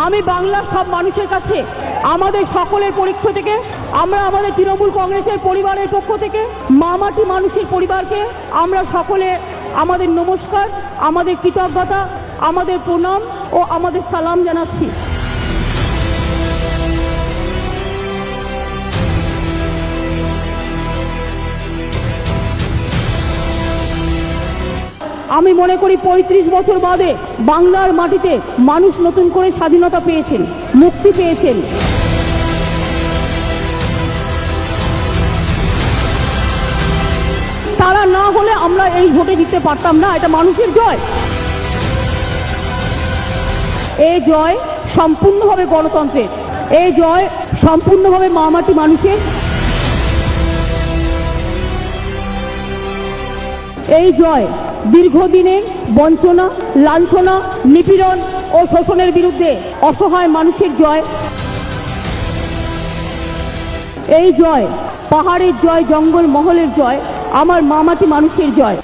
আমি বাংলার সব মানুষের কাছে আমাদের সকলের পক্ষ থেকে, আমরা আমাদের তৃণমূল কংগ্রেসের পরিবারের পক্ষ থেকে, মামাটি মানুষের পরিবারকে আমরা সকলে আমাদের নমস্কার, আমাদের কৃতজ্ঞতা, আমাদের প্রণাম ও আমাদের সালাম জানাচ্ছি। আমি মনে করি ৩৫ বছর বাদে বাংলার মাটিতে মানুষ নতুন করে স্বাধীনতা পেয়েছেন, মুক্তি পেয়েছেন। তারা না হলে আমরা এই ভোটে জিততে পারতাম না। এটা মানুষের জয়। এই জয় সম্পূর্ণভাবে গণতন্ত্রের, এই জয় সম্পূর্ণভাবে মামাটি মানুষের। এই জয় দীর্ঘদিনের বঞ্চনা, লাঞ্ছনা, নিপীড়ন ও শোষণের বিরুদ্ধে অসহায় মানুষের জয়। এই জয় পাহাড়ের জয়, জঙ্গল মহলের জয়, আমার মামাটি মানুষের জয়।